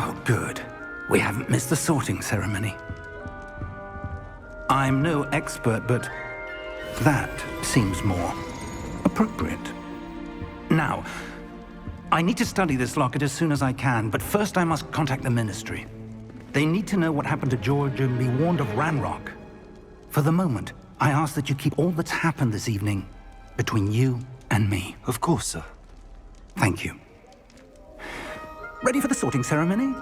Oh, good. We haven't missed the sorting ceremony. I'm no expert, but that seems more appropriate. Now, I need to study this locket as soon as I can, but first I must contact the Ministry. They need to know what happened to George and be warned of Ranrock. For the moment, I ask that you keep all that's happened this evening between you and me. Of course, sir. Thank you. Ready for the sorting ceremony?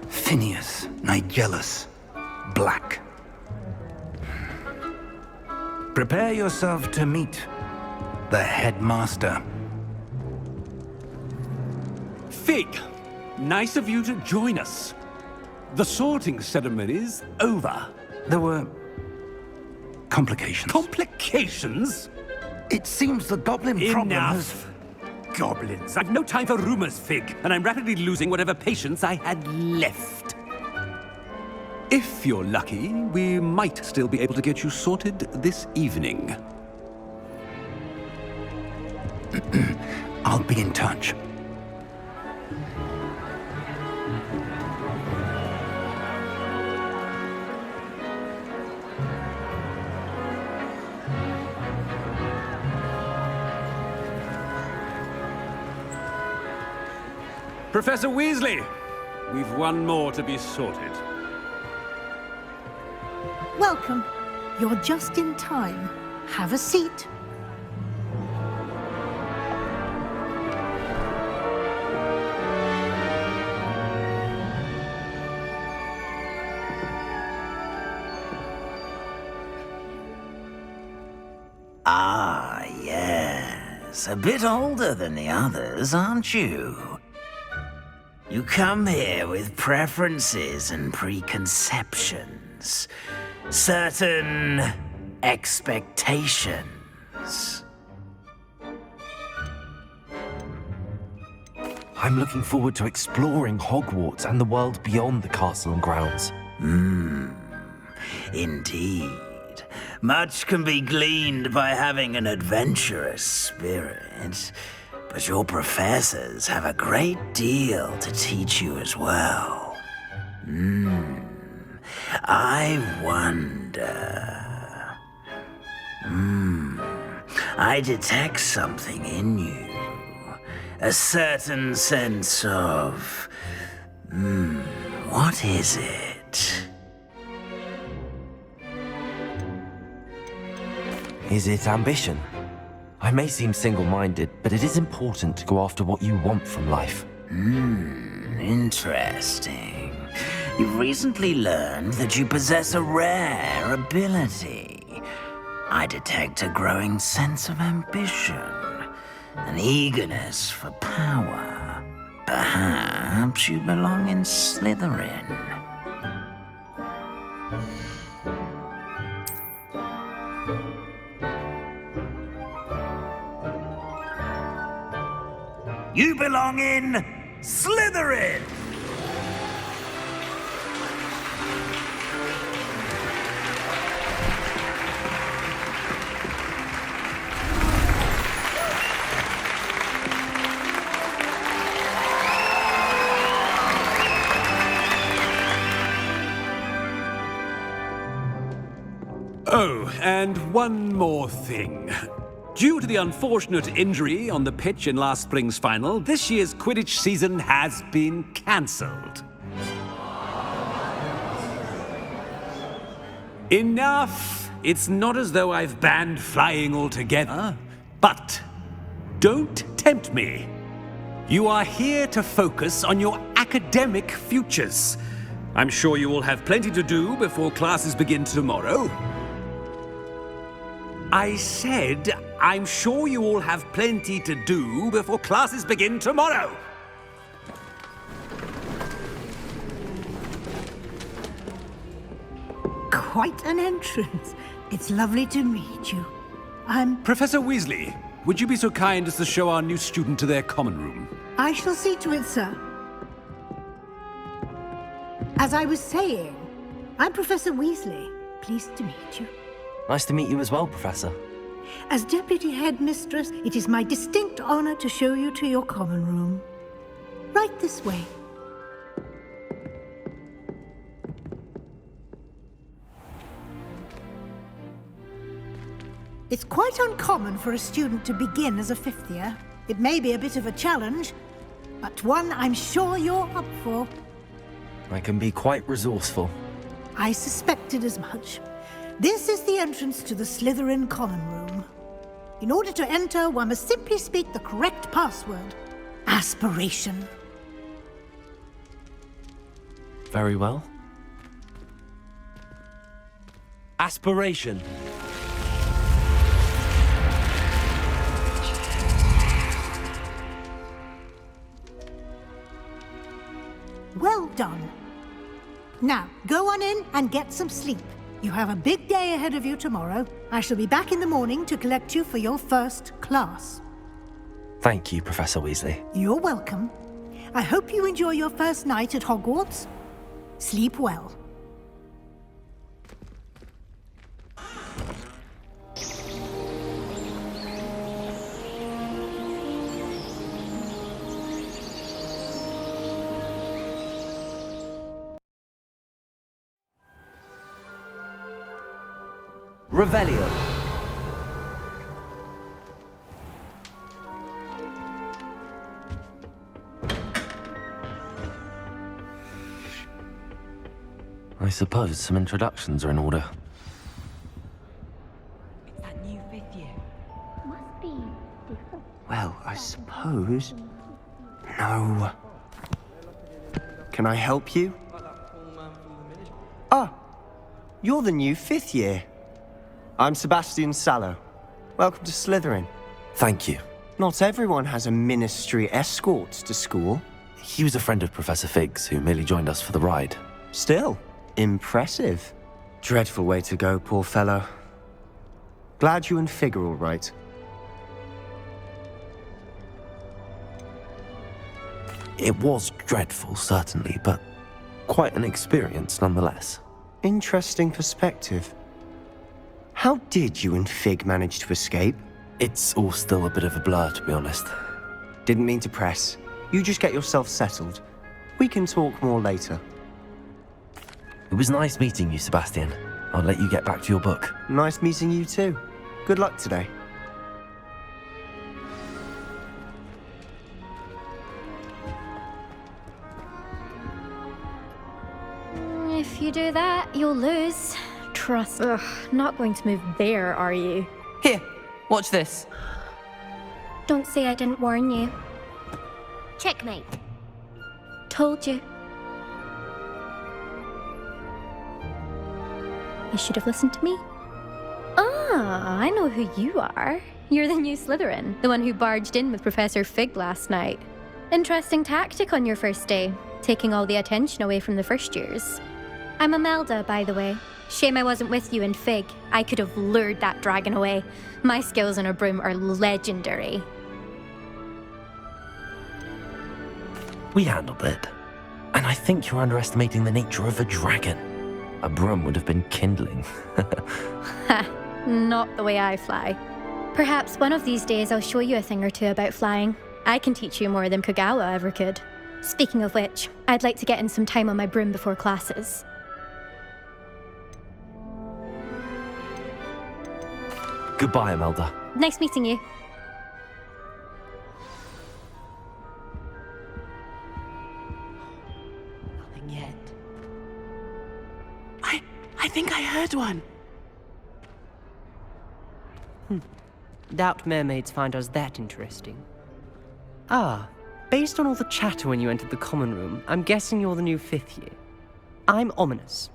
Phineas, Nigellus, Black. Prepare yourself to meet the headmaster. Fig, nice of you to join us. The sorting ceremony's over. There were complications. Complications? It seems the goblin problem has... Enough. Goblins. I've no time for rumors, Fig, and I'm rapidly losing whatever patience I had left. If you're lucky, we might still be able to get you sorted this evening. I'll be in touch. Professor Weasley, we've one more to be sorted. Welcome. You're just in time. Have a seat. Ah, yes. A bit older than the others, aren't you? You come here with preferences and preconceptions. Certain expectations. I'm looking forward to exploring Hogwarts and the world beyond the castle and grounds. Indeed. Much can be gleaned by having an adventurous spirit, but your professors have a great deal to teach you as well. I wonder... I detect something in you. A certain sense of... what is it? Is it ambition? I may seem single-minded, but it is important to go after what you want from life. Interesting. You've recently learned that you possess a rare ability. I detect a growing sense of ambition, an eagerness for power. Perhaps you belong in Slytherin. You belong in Slytherin! Oh, and one more thing. Due to the unfortunate injury on the pitch in last spring's final, this year's Quidditch season has been cancelled. Enough! It's not as though I've banned flying altogether, but don't tempt me. You are here to focus on your academic futures. I'm sure you will have plenty to do before classes begin tomorrow. I said, I'm sure you all have plenty to do before classes begin tomorrow. Quite an entrance. It's lovely to meet you. I'm... Professor Weasley, would you be so kind as to show our new student to their common room? I shall see to it, sir. As I was saying, I'm Professor Weasley. Pleased to meet you. Nice to meet you as well, Professor. As Deputy Headmistress, it is my distinct honor to show you to your common room. Right this way. It's quite uncommon for a student to begin as a fifth year. It may be a bit of a challenge, but one I'm sure you're up for. I can be quite resourceful. I suspected as much. This is the entrance to the Slytherin common room. In order to enter, one must simply speak the correct password. Aspiration. Very well. Aspiration. Well done. Now, go on in and get some sleep. You have a big day ahead of you tomorrow. I shall be back in the morning to collect you for your first class. Thank you, Professor Weasley. You're welcome. I hope you enjoy your first night at Hogwarts. Sleep well. Revelio. I suppose some introductions are in order. It's that new fifth year. Must be different. Well, I suppose... No. Can I help you? Ah, you're the new fifth year. I'm Sebastian Sallow. Welcome to Slytherin. Thank you. Not everyone has a ministry escort to school. He was a friend of Professor Fig's who merely joined us for the ride. Still, impressive. Dreadful way to go, poor fellow. Glad you and Fig are all right. It was dreadful, certainly, but quite an experience nonetheless. Interesting perspective. How did you and Fig manage to escape? It's all still a bit of a blur, to be honest. Didn't mean to press. You just get yourself settled. We can talk more later. It was nice meeting you, Sebastian. I'll let you get back to your book. Nice meeting you too. Good luck today. If you do that, you'll lose. Trust. Ugh, not going to move there, are you? Here, watch this. Don't say I didn't warn you. Checkmate. Told you. You should have listened to me. Ah, I know who you are. You're the new Slytherin, the one who barged in with Professor Fig last night. Interesting tactic on your first day, taking all the attention away from the first years. I'm Imelda, by the way. Shame I wasn't with you and Fig. I could have lured that dragon away. My skills on a broom are legendary. We handled it. And I think you're underestimating the nature of a dragon. A broom would have been kindling. Ha, not the way I fly. Perhaps one of these days I'll show you a thing or two about flying. I can teach you more than Kogawa ever could. Speaking of which, I'd like to get in some time on my broom before classes. Goodbye, Imelda. Nice meeting you. Nothing yet. I think I heard one. Doubt mermaids find us that interesting. Ah, based on all the chatter when you entered the common room, I'm guessing you're the new fifth year. I'm Ominous.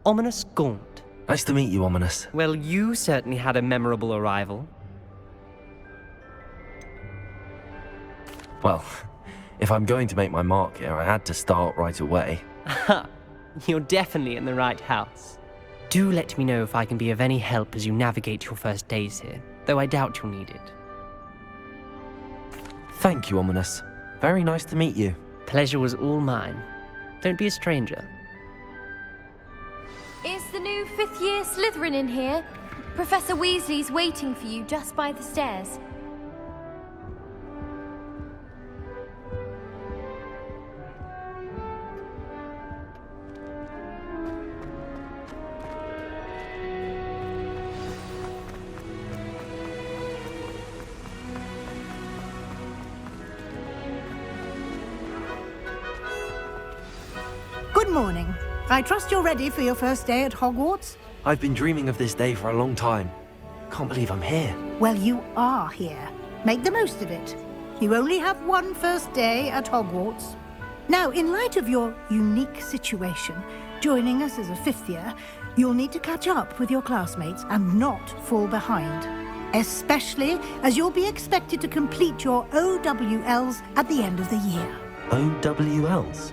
Ominous Gaunt. Nice to meet you, Ominous. Well, you certainly had a memorable arrival. Well, if I'm going to make my mark here, I had to start right away. Ha! You're definitely in the right house. Do let me know if I can be of any help as you navigate your first days here, though I doubt you'll need it. Thank you, Ominous. Very nice to meet you. Pleasure was all mine. Don't be a stranger. Is the new fifth year Slytherin in here? Professor Weasley's waiting for you just by the stairs. Good morning. I trust you're ready for your first day at Hogwarts? I've been dreaming of this day for a long time. Can't believe I'm here. Well, you are here. Make the most of it. You only have one first day at Hogwarts. Now, in light of your unique situation, joining us as a fifth year, you'll need to catch up with your classmates and not fall behind. Especially as you'll be expected to complete your OWLs at the end of the year. OWLs?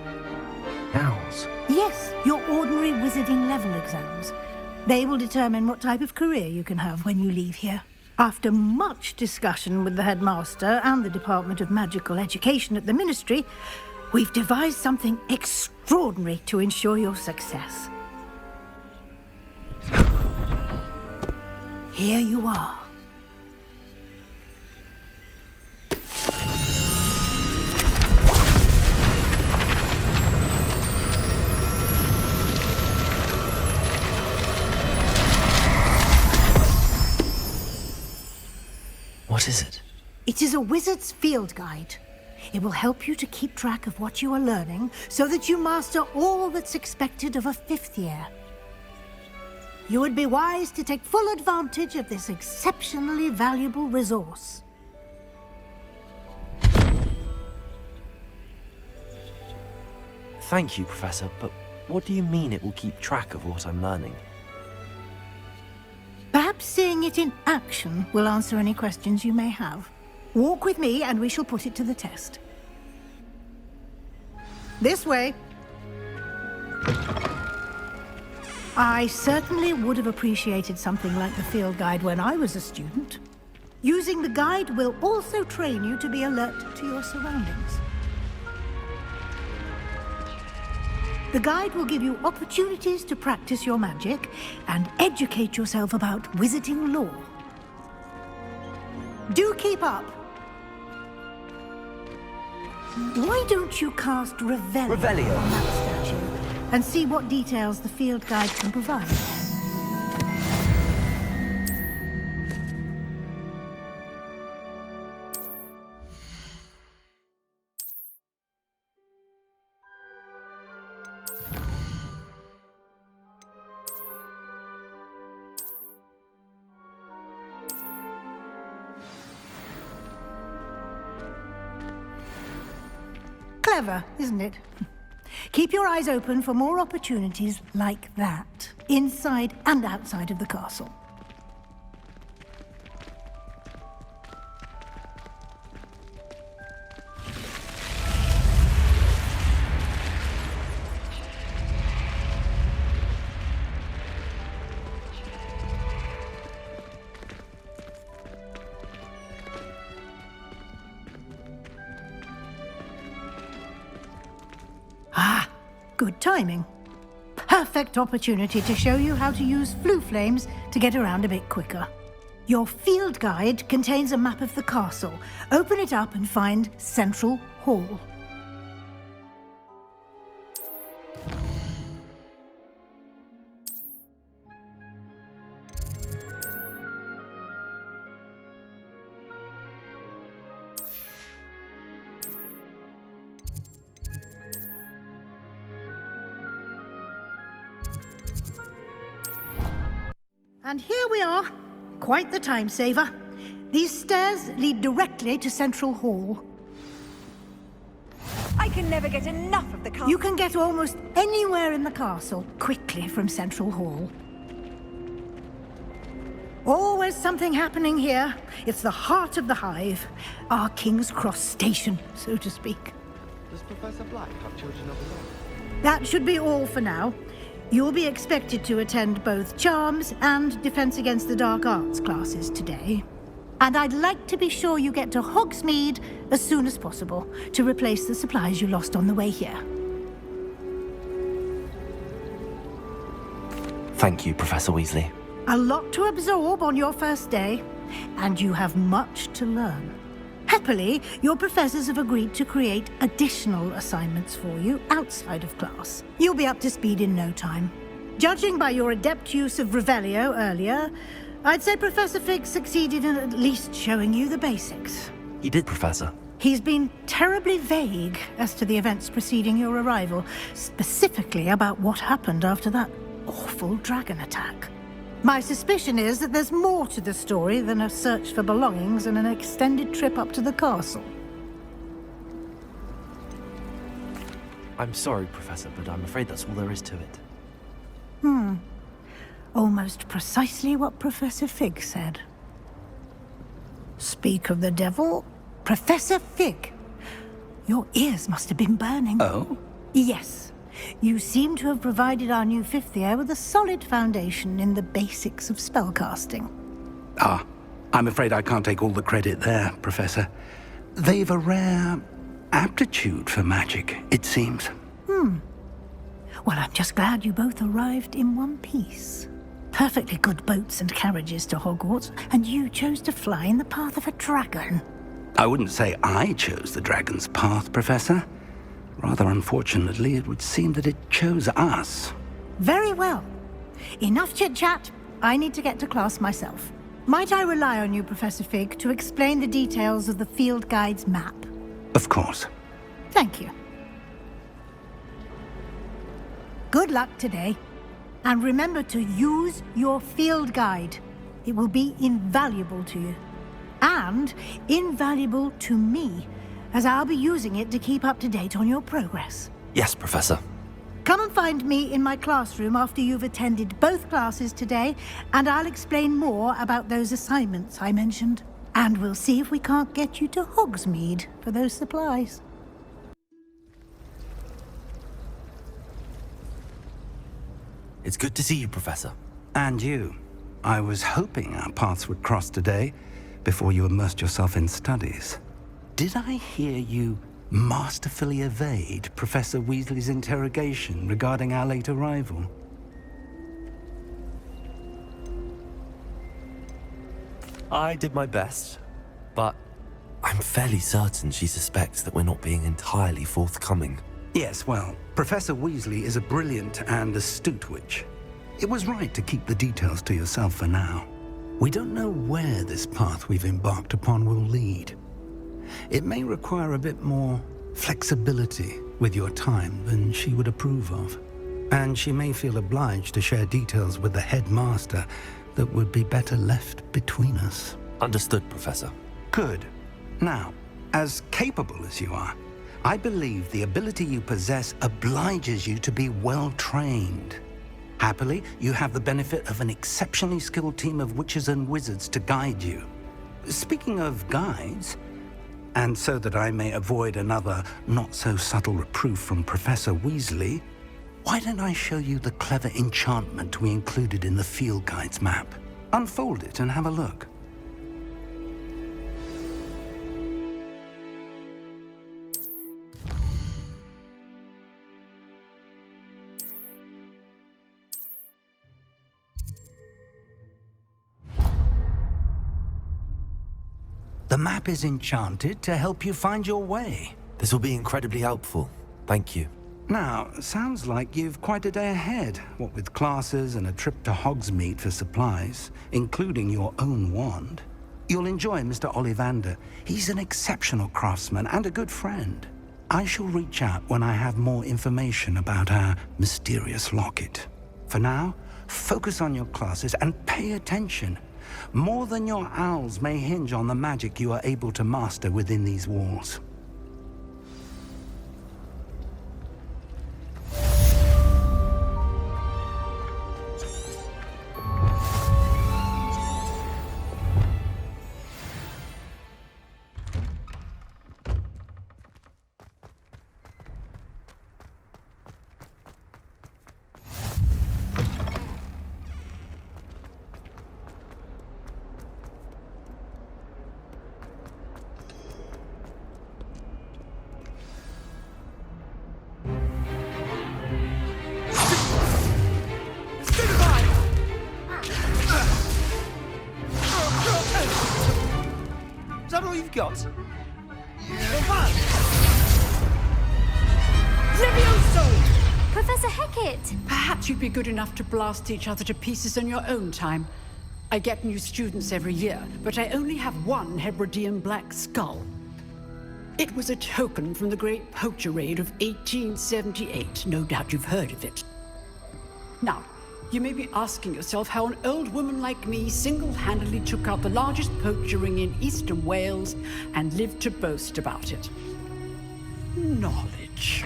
Owls? Yes, your ordinary wizarding level exams. They will determine what type of career you can have when you leave here. After much discussion with the headmaster and the Department of Magical Education at the Ministry, we've devised something extraordinary to ensure your success. Here you are. What is it? It is a wizard's field guide. It will help you to keep track of what you are learning so that you master all that's expected of a fifth year. You would be wise to take full advantage of this exceptionally valuable resource. Thank you, Professor, but what do you mean it will keep track of what I'm learning? Perhaps seeing it in action will answer any questions you may have. Walk with me and we shall put it to the test. This way. I certainly would have appreciated something like the field guide when I was a student. Using the guide will also train you to be alert to your surroundings. The guide will give you opportunities to practice your magic and educate yourself about wizarding lore. Do keep up. Why don't you cast Revelio on that statue and see what details the field guide can provide? Clever, isn't it? Keep your eyes open for more opportunities like that, inside and outside of the castle. Good timing. Perfect opportunity to show you how to use flue flames to get around a bit quicker. Your field guide contains a map of the castle. Open it up and find Central Hall. And here we are. Quite the time saver. These stairs lead directly to Central Hall. I can never get enough of the castle. You can get almost anywhere in the castle quickly from Central Hall. Always something happening here. It's the heart of the Hive. Our King's Cross station, so to speak. Does Professor Black have children of his own? That should be all for now. You'll be expected to attend both Charms and Defense Against the Dark Arts classes today. And I'd like to be sure you get to Hogsmeade as soon as possible to replace the supplies you lost on the way here. Thank you, Professor Weasley. A lot to absorb on your first day, and you have much to learn. Happily, your professors have agreed to create additional assignments for you outside of class. You'll be up to speed in no time. Judging by your adept use of Revelio earlier, I'd say Professor Fig succeeded in at least showing you the basics. He did, Professor. He's been terribly vague as to the events preceding your arrival, specifically about what happened after that awful dragon attack. My suspicion is that there's more to the story than a search for belongings and an extended trip up to the castle. I'm sorry, Professor, but I'm afraid that's all there is to it. Almost precisely what Professor Fig said. Speak of the devil, Professor Fig. Your ears must have been burning. Oh? Yes. You seem to have provided our new fifth year with a solid foundation in the basics of spellcasting. Ah, I'm afraid I can't take all the credit there, Professor. They've a rare aptitude for magic, it seems. Well, I'm just glad you both arrived in one piece. Perfectly good boats and carriages to Hogwarts, and you chose to fly in the path of a dragon. I wouldn't say I chose the dragon's path, Professor. Rather unfortunately, it would seem that it chose us. Very well. Enough chit-chat. I need to get to class myself. Might I rely on you, Professor Fig, to explain the details of the field guide's map? Of course. Thank you. Good luck today. And remember to use your field guide. It will be invaluable to you. And invaluable to me, as I'll be using it to keep up to date on your progress. Yes, Professor. Come and find me in my classroom after you've attended both classes today, and I'll explain more about those assignments I mentioned. And we'll see if we can't get you to Hogsmeade for those supplies. It's good to see you, Professor. And you. I was hoping our paths would cross today, before you immersed yourself in studies. Did I hear you masterfully evade Professor Weasley's interrogation regarding our late arrival? I did my best, but I'm fairly certain she suspects that we're not being entirely forthcoming. Yes, well, Professor Weasley is a brilliant and astute witch. It was right to keep the details to yourself for now. We don't know where this path we've embarked upon will lead. It may require a bit more flexibility with your time than she would approve of. And she may feel obliged to share details with the headmaster that would be better left between us. Understood, Professor. Good. Now, as capable as you are, I believe the ability you possess obliges you to be well trained. Happily, you have the benefit of an exceptionally skilled team of witches and wizards to guide you. Speaking of guides, and so that I may avoid another not-so-subtle reproof from Professor Weasley, why don't I show you the clever enchantment we included in the field guide's map? Unfold it and have a look. The map is enchanted to help you find your way. This will be incredibly helpful. Thank you. Now, sounds like you've quite a day ahead, what with classes and a trip to Hogsmeade for supplies, including your own wand. You'll enjoy Mr. Ollivander. He's an exceptional craftsman and a good friend. I shall reach out when I have more information about our mysterious locket. For now, focus on your classes and pay attention. More than your owls may hinge on the magic you are able to master within these walls. that all you've got? Levioso! Professor Hecat! Perhaps you'd be good enough to blast each other to pieces in your own time. I get new students every year, but I only have one Hebridean black skull. It was a token from the Great Poacher Raid of 1878. No doubt you've heard of it. Now, you may be asking yourself how an old woman like me single-handedly took out the largest poacher ring in eastern Wales and lived to boast about it. Knowledge.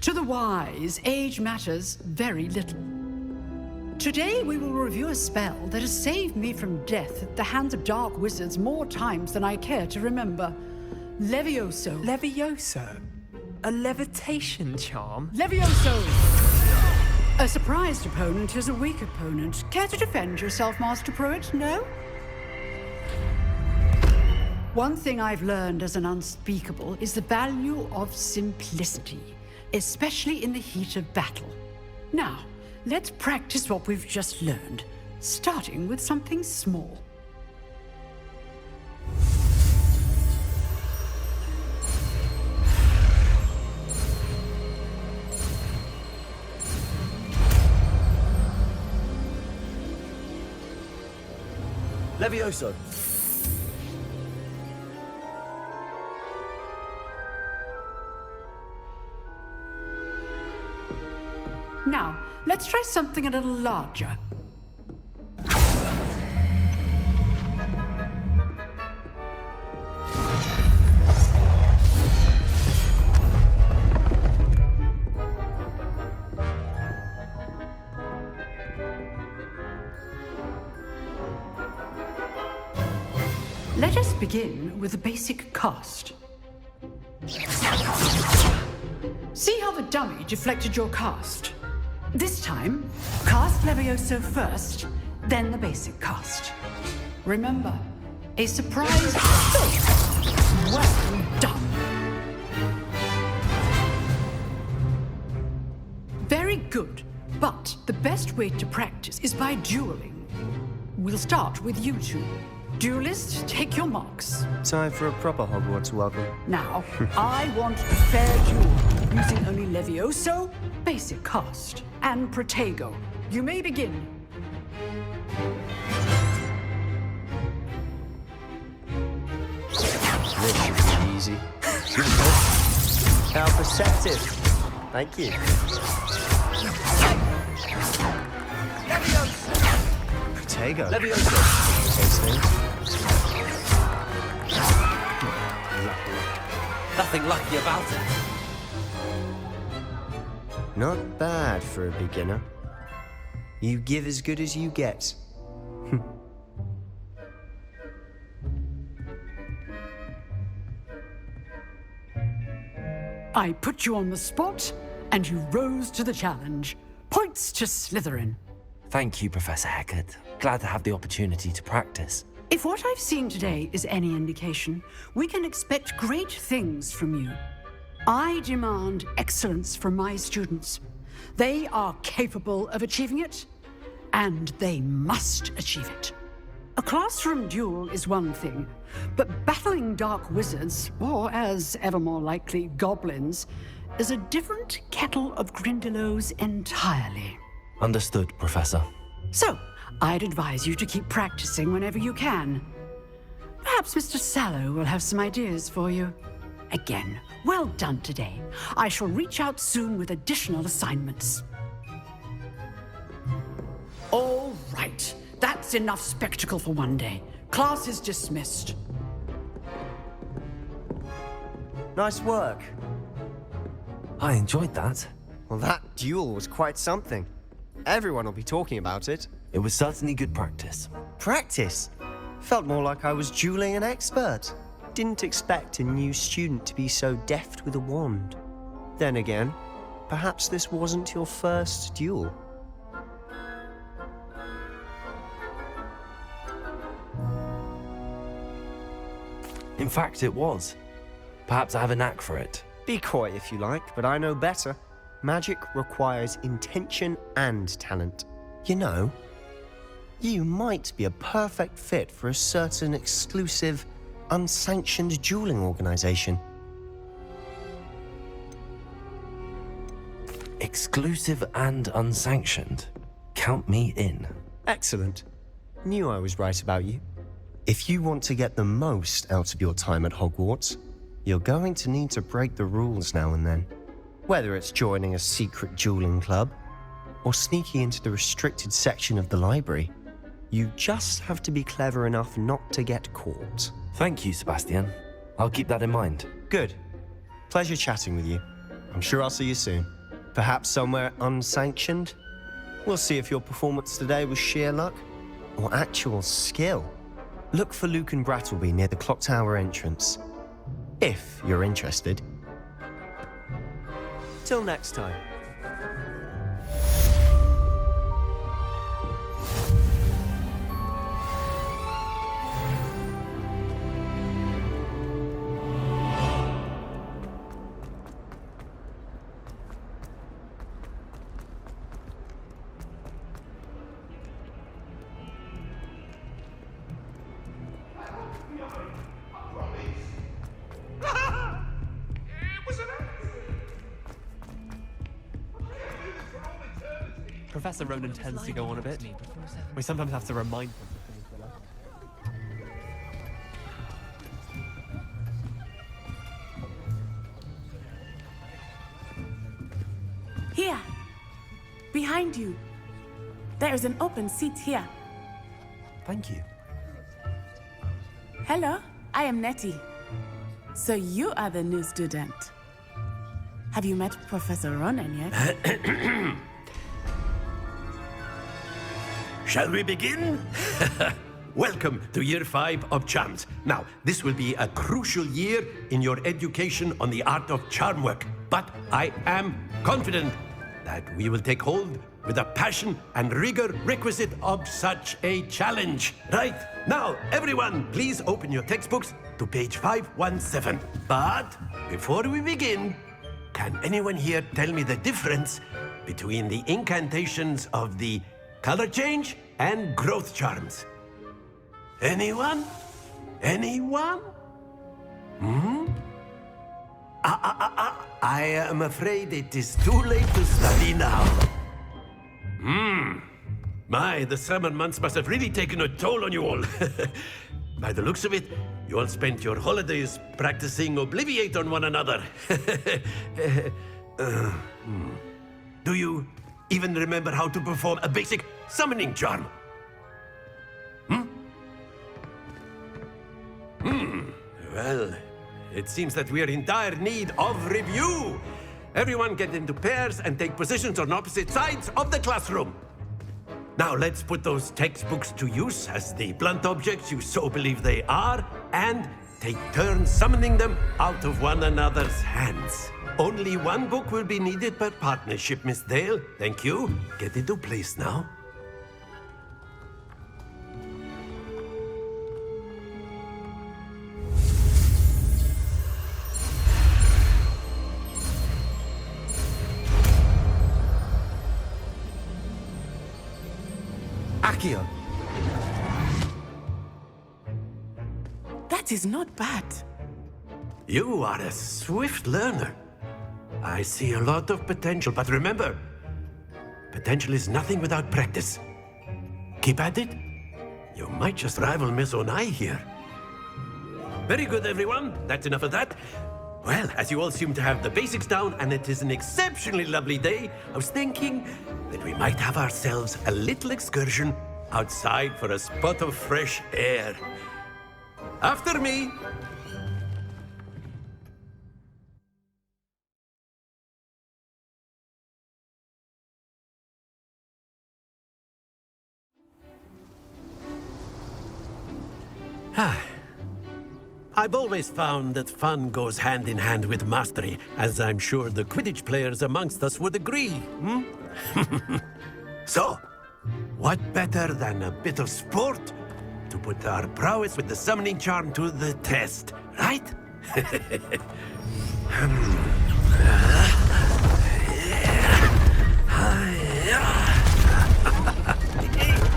To the wise, age matters very little. Today we will review a spell that has saved me from death at the hands of dark wizards more times than I care to remember. Levioso. Levioso? A levitation charm? Levioso! A surprised opponent is a weak opponent. Care to defend yourself, Master Pruitt? No? One thing I've learned as an unspeakable is the value of simplicity, especially in the heat of battle. Now, let's practice what we've just learned, starting with something small. Levioso. Now, let's try something a little larger. Let us begin with a basic cast. See how the dummy deflected your cast? This time, cast Levioso first, then the basic cast. Remember, a surprise. Well done. Very good, but the best way to practice is by dueling. We'll start with you two. Duelists, take your marks. Time for a proper Hogwarts welcome. Now, I want a fair duel, using only Levioso, basic cast, and Protego. You may begin. This is easy. How perceptive. Thank you. Protego. Levioso. Those things. Nothing lucky about it. Not bad for a beginner. You give as good as you get. I put you on the spot, and you rose to the challenge. Points to Slytherin. Thank you, Professor Hecat. Glad to have the opportunity to practice. If what I've seen today is any indication, we can expect great things from you. I demand excellence from my students. They are capable of achieving it, and they must achieve it. A classroom duel is one thing, but battling dark wizards, or as ever more likely, goblins, is a different kettle of Grindylows entirely. Understood, Professor. So, I'd advise you to keep practicing whenever you can. Perhaps Mr. Sallow will have some ideas for you. Again, well done today. I shall reach out soon with additional assignments. All right. That's enough spectacle for one day. Class is dismissed. Nice work. I enjoyed that. Well, that duel was quite something. Everyone will be talking about it. It was certainly good practice. Practice? Felt more like I was dueling an expert. Didn't expect a new student to be so deft with a wand. Then again, perhaps this wasn't your first duel. In fact, it was. Perhaps I have a knack for it. Be coy if you like, but I know better. Magic requires intention and talent. You know, You might be a perfect fit for a certain exclusive, unsanctioned dueling organization. Exclusive and unsanctioned. Count me in. Excellent. Knew I was right about you. If you want to get the most out of your time at Hogwarts, you're going to need to break the rules now and then. Whether it's joining a secret dueling club or sneaking into the restricted section of the library, you just have to be clever enough not to get caught. Thank you, Sebastian. I'll keep that in mind. Good. Pleasure chatting with you. I'm sure I'll see you soon. Perhaps somewhere unsanctioned? We'll see if your performance today was sheer luck or actual skill. Look for Luke and Brattleby near the clock tower entrance, if you're interested. Till next time. Professor Ronan tends to go on a bit. We sometimes have to remind him. Here! Behind you! There is an open seat here. Thank you. Hello, I am Nettie. So you are the new student. Have you met Professor Ronan yet? Shall we begin? Welcome to Year 5 of Charms. Now, this will be a crucial year in your education on the art of charm work. But I am confident that we will take hold with the passion and rigor requisite of such a challenge. Right, now, everyone, please open your textbooks to page 517. But before we begin, can anyone here tell me the difference between the incantations of the color change and growth charms? Anyone? Anyone? I am afraid it is too late to study now. My, the summer months must have really taken a toll on you all. By the looks of it, you all spent your holidays practicing Obliviate on one another. Do you even remember how to perform a basic summoning charm? Well, it seems that we are in dire need of review. Everyone get into pairs and take positions on opposite sides of the classroom. Now let's put those textbooks to use as the blunt objects you so believe they are, and take turns summoning them out of one another's hands. Only one book will be needed per partnership, Miss Dale. Thank you. Get into place now. Accio. That is not bad. You are a swift learner. I see a lot of potential, but remember, potential is nothing without practice. Keep at it. You might just rival Miss Onai here. Very good, everyone. That's enough of that. Well, as you all seem to have the basics down, and it is an exceptionally lovely day, I was thinking that we might have ourselves a little excursion outside for a spot of fresh air. After me. I've always found that fun goes hand in hand with mastery, as I'm sure the Quidditch players amongst us would agree. So, what better than a bit of sport to put our prowess with the summoning charm to the test, right?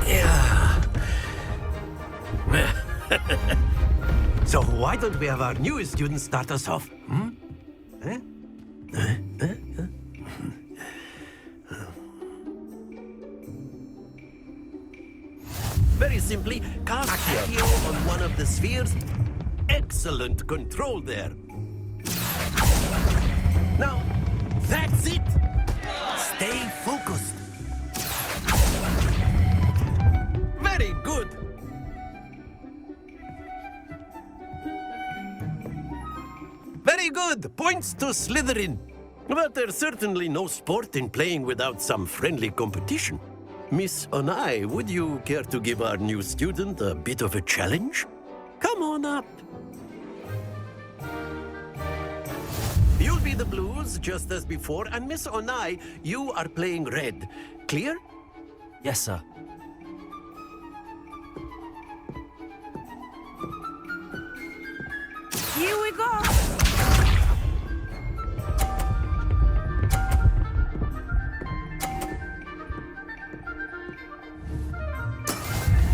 Yeah. So why don't we have our newest student start us off? Eh? Very simply, cast Accio on one of the spheres. Excellent control there. Now, that's it. Stay focused. Very good. Very good. Points to Slytherin. But there's certainly no sport in playing without some friendly competition. Miss Onai, would you care to give our new student a bit of a challenge? Come on up. You'll be the blues, just as before, and Miss Onai, you are playing red. Clear? Yes, sir. Here we go!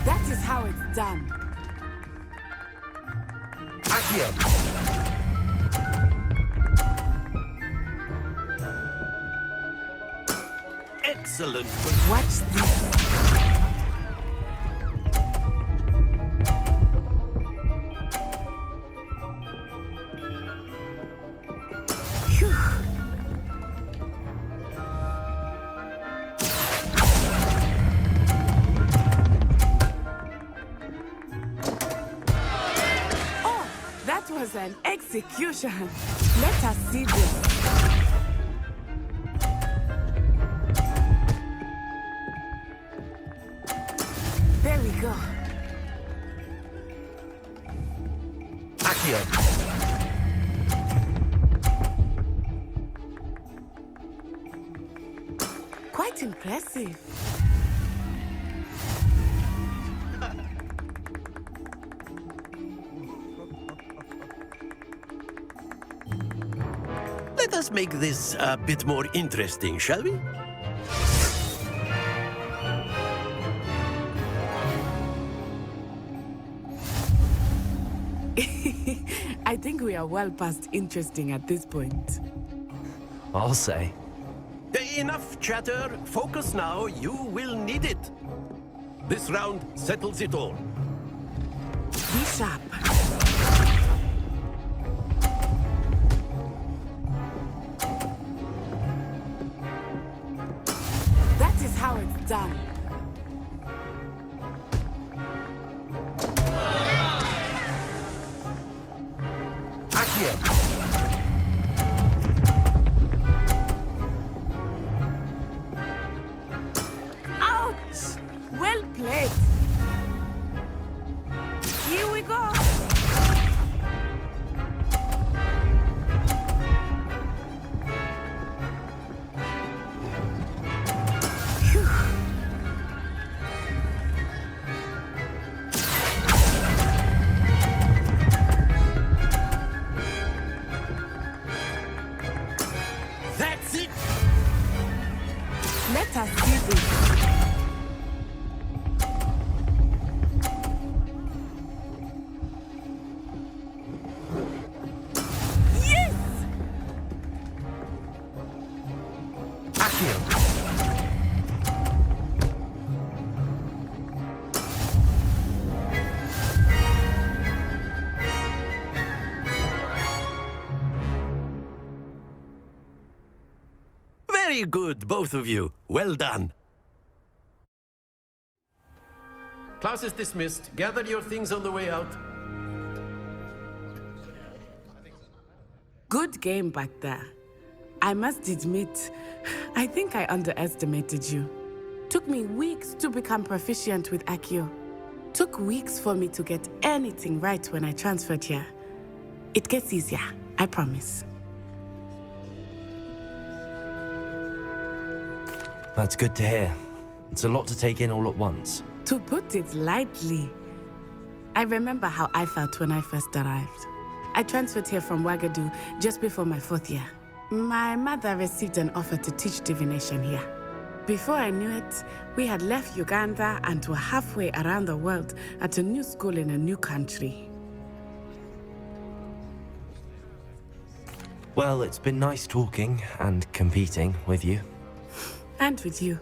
That is how it's done. Accio. Excellent. Watch this. Oh, that was an execution. Let us see this. There we go. Accio. Quite impressive. Let us make this a bit more interesting, shall we? I think we are well past interesting at this point. I'll say. Enough chatter. Focus now. You will need it. This round settles it all. Be sharp. That is how it's done. Accio. Ouch! Well played. Here we go. Phew. That's it. Let us see this. Yes! Accio. Very good, both of you. Well done. Class is dismissed. Gather your things on the way out. Good game back there. I must admit, I think I underestimated you. Took me weeks to become proficient with Accio. Took weeks for me to get anything right when I transferred here. It gets easier, I promise. That's good to hear. It's a lot to take in all at once. To put it lightly, I remember how I felt when I first arrived. I transferred here from Wagadu just before my 4th year. My mother received an offer to teach divination here. Before I knew it, we had left Uganda and were halfway around the world at a new school in a new country. Well, it's been nice talking and competing with you. And with you.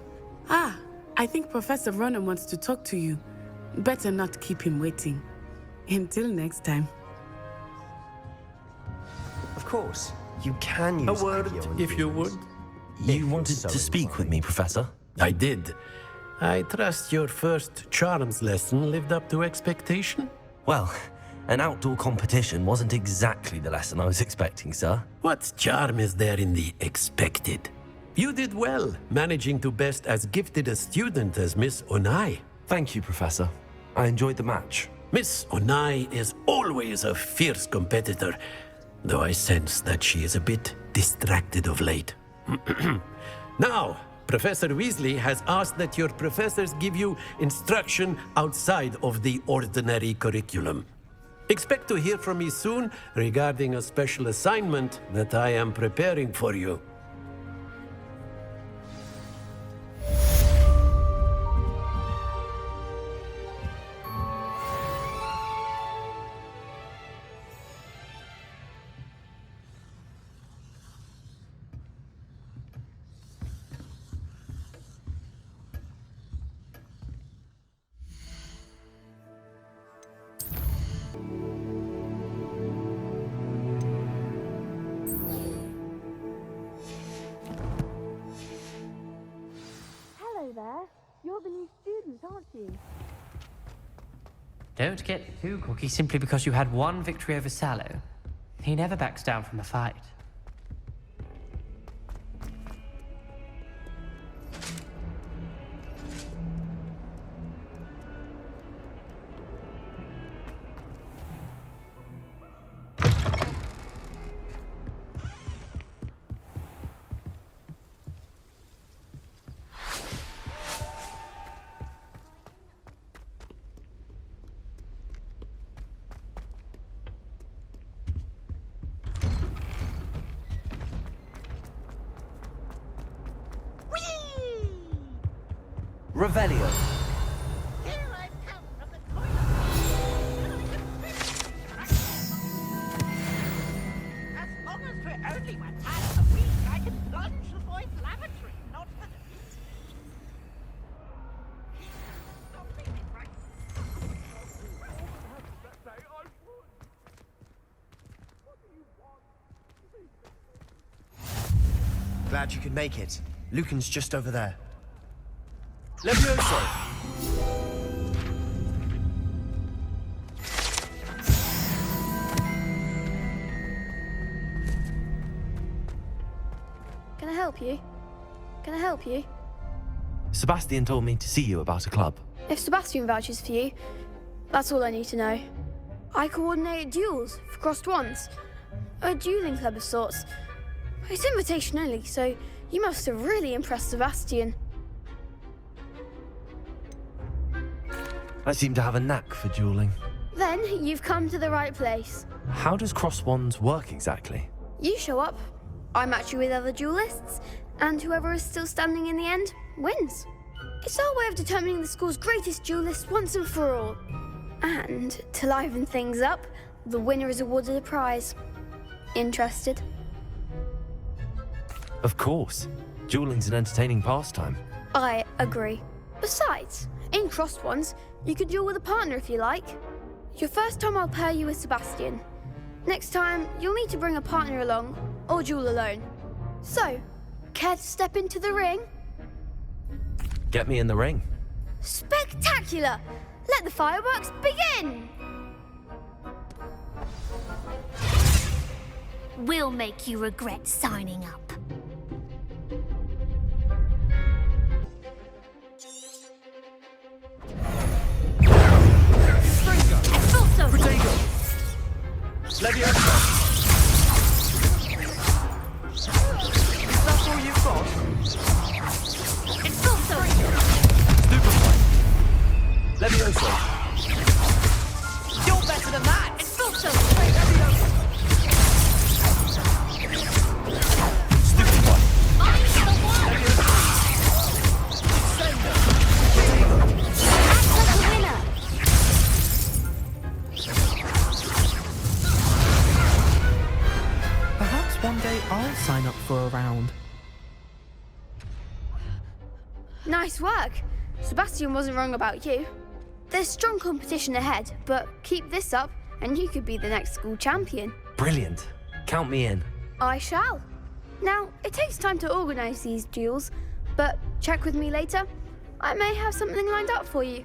Ah, I think Professor Ronan wants to talk to you. Better not keep him waiting. Until next time. Of course, you can use A word, Accio on if you would. You wanted to speak with me, Professor? I did. I trust your first charms lesson lived up to expectation? Well, an outdoor competition wasn't exactly the lesson I was expecting, sir. What charm is there in the expected? You did well, managing to best as gifted a student as Miss Onai. Thank you, Professor. I enjoyed the match. Miss Onai is always a fierce competitor, though I sense that she is a bit distracted of late. Now, Professor Weasley has asked that your professors give you instruction outside of the ordinary curriculum. Expect to hear from me soon regarding a special assignment that I am preparing for you. Hello there. You're the new student, aren't you? Don't get too cocky simply because you had one victory over Sallow. He never backs down from a fight. Revelio. Glad you could make it. Lucan's just over there. Levioso! Can I help you? Can I help you? Sebastian told me to see you about a club. If Sebastian vouches for you, that's all I need to know. I coordinate duels for crossed wands. A dueling club of sorts. It's invitation only, so you must have really impressed Sebastian. I seem to have a knack for dueling. Then you've come to the right place. How does cross wands work exactly? You show up, I match you with other duelists, and whoever is still standing in the end wins. It's our way of determining the school's greatest duelist once and for all. And to liven things up, the winner is awarded a prize. Interested? Of course. Dueling's an entertaining pastime. I agree. Besides, in crossed ones, you can duel with a partner if you like. Your first time I'll pair you with Sebastian. Next time, you'll need to bring a partner along, or duel alone. So, care to step into the ring? Get me in the ring. Spectacular! Let the fireworks begin! We'll make you regret signing up. Levioso! That's all you've got? It's also Stupefy. Levioso. You're better than that! It's also Stupefy. I'm the one! That's the winner! Perhaps one day sign up for a round. Nice work. Sebastian wasn't wrong about you. There's strong competition ahead, but keep this up and you could be the next school champion. Brilliant. Count me in. I shall. Now, it takes time to organise these duels, but check with me later. I may have something lined up for you.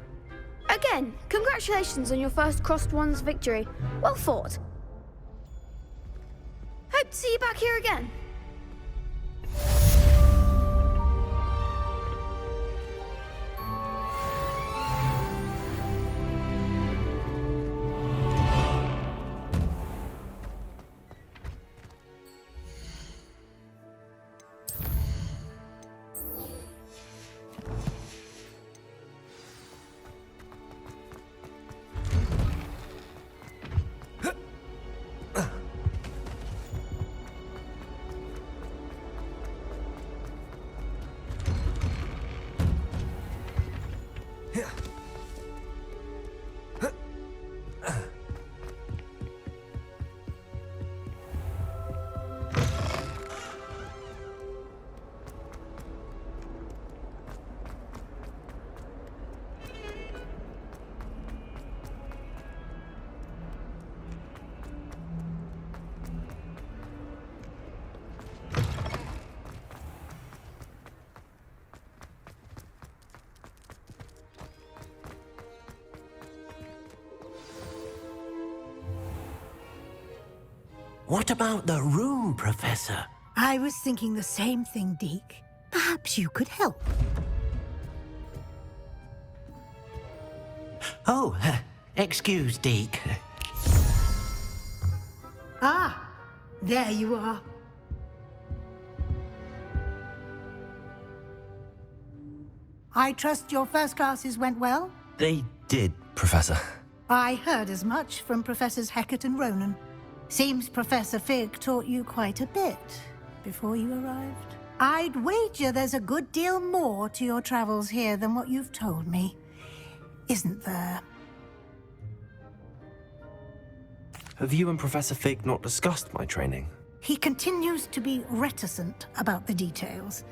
Again, congratulations on your first Crossed Wands victory. Well fought. Hope to see you back here again. What about the room, Professor? I was thinking the same thing, Deke. Perhaps you could help. Oh, excuse, Deke. Ah, there you are. I trust your first classes went well? They did, Professor. I heard as much from Professors Hecat and Ronan. Seems Professor Fig taught you quite a bit before you arrived. I'd wager there's a good deal more to your travels here than what you've told me. Isn't there? Have you and Professor Fig not discussed my training? He continues to be reticent about the details,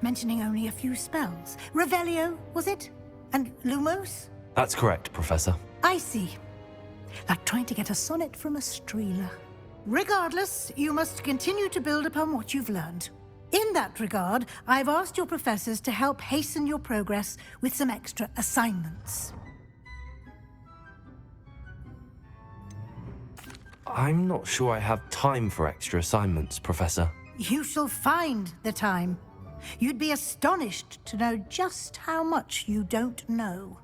mentioning only a few spells. Revelio, was it? And Lumos? That's correct, Professor. I see. Like trying to get a sonnet from a streeler. Regardless, you must continue to build upon what you've learned. In that regard, I've asked your professors to help hasten your progress with some extra assignments. I'm not sure I have time for extra assignments, Professor. You shall find the time. You'd be astonished to know just how much you don't know.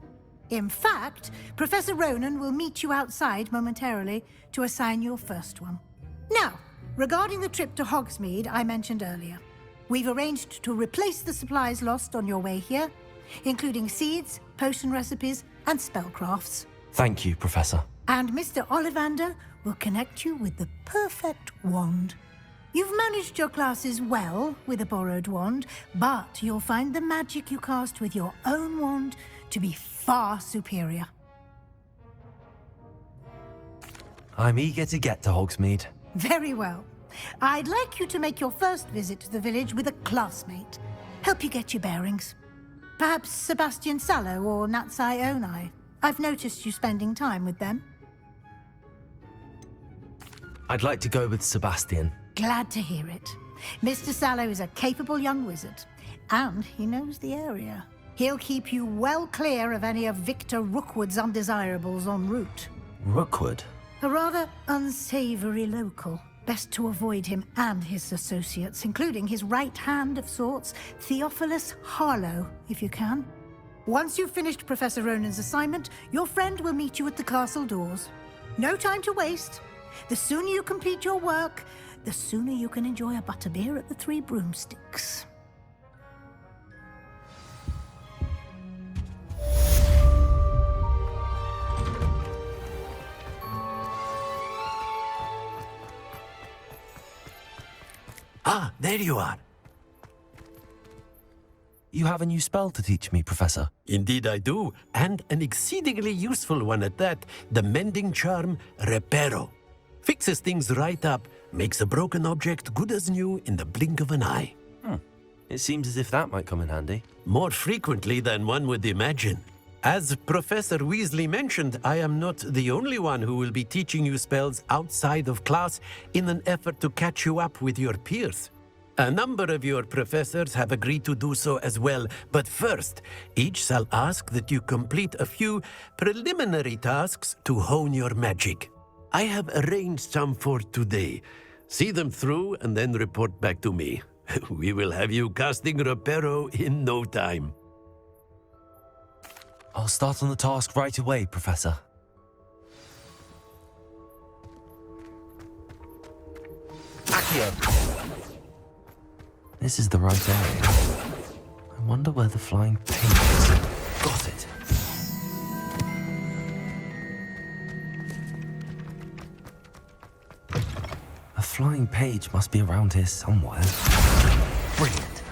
In fact, Professor Ronan will meet you outside momentarily to assign your first one. Now, regarding the trip to Hogsmeade I mentioned earlier, we've arranged to replace the supplies lost on your way here, including seeds, potion recipes, and spellcrafts. Thank you, Professor. And Mr. Ollivander will connect you with the perfect wand. You've managed your classes well with a borrowed wand, but you'll find the magic you cast with your own wand to be far superior. I'm eager to get to Hogsmeade. Very well. I'd like you to make your first visit to the village with a classmate. Help you get your bearings. Perhaps Sebastian Sallow or Natsai Onai. I've noticed you spending time with them. I'd like to go with Sebastian. Glad to hear it. Mr. Sallow is a capable young wizard, and he knows the area. He'll keep you well clear of any of Victor Rookwood's undesirables en route. Rookwood? A rather unsavory local. Best to avoid him and his associates, including his right hand of sorts, Theophilus Harlow, if you can. Once you've finished Professor Ronan's assignment, your friend will meet you at the castle doors. No time to waste. The sooner you complete your work, the sooner you can enjoy a butterbeer at the Three Broomsticks. Ah, there you are. You have a new spell to teach me, Professor. Indeed I do, and an exceedingly useful one at that. The mending charm, Reparo. Fixes things right up, makes a broken object good as new in the blink of an eye. It seems as if that might come in handy. More frequently than one would imagine. As Professor Weasley mentioned, I am not the only one who will be teaching you spells outside of class in an effort to catch you up with your peers. A number of your professors have agreed to do so as well, but first, each shall ask that you complete a few preliminary tasks to hone your magic. I have arranged some for today. See them through and then report back to me. We will have you casting Reparo in no time. I'll start on the task right away, Professor. Accio! This is the right area. I wonder where the flying page is. Got it. A flying page must be around here somewhere. Brilliant.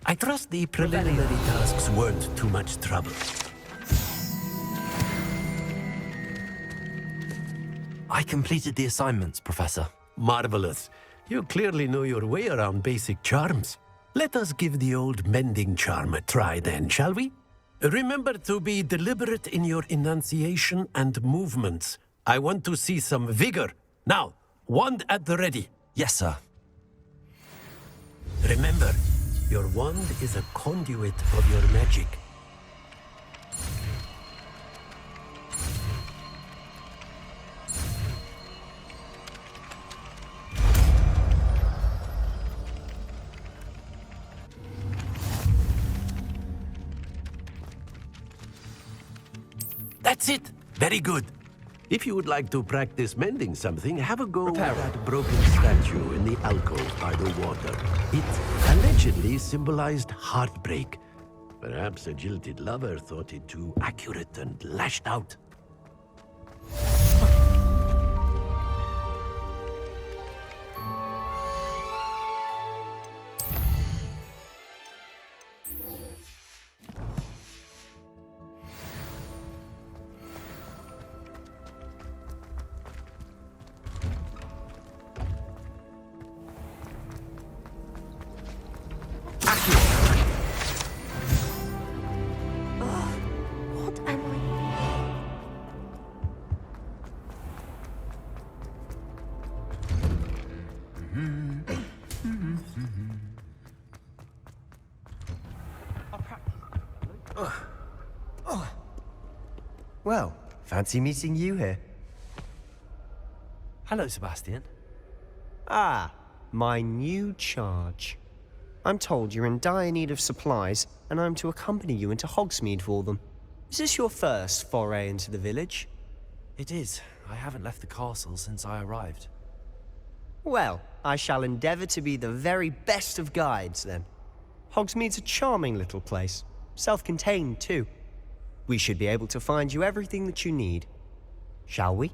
I trust the preliminary tasks weren't too much trouble. I completed the assignments, Professor. Marvelous. You clearly know your way around basic charms. Let us give the old mending charm a try then, shall we? Remember to be deliberate in your enunciation and movements. I want to see some vigor. Now, wand at the ready. Yes, sir. Remember, your wand is a conduit of your magic. That's it! Very good. If you would like to practice mending something, have a go with that broken statue in the alcove by the water. It allegedly symbolized heartbreak. Perhaps a jilted lover thought it too accurate and lashed out. Well, fancy meeting you here. Hello, Sebastian. Ah, my new charge. I'm told you're in dire need of supplies, and I'm to accompany you into Hogsmeade for them. Is this your first foray into the village? It is. I haven't left the castle since I arrived. Well, I shall endeavour to be the very best of guides, then. Hogsmeade's a charming little place. Self-contained, too. We should be able to find you everything that you need. Shall we?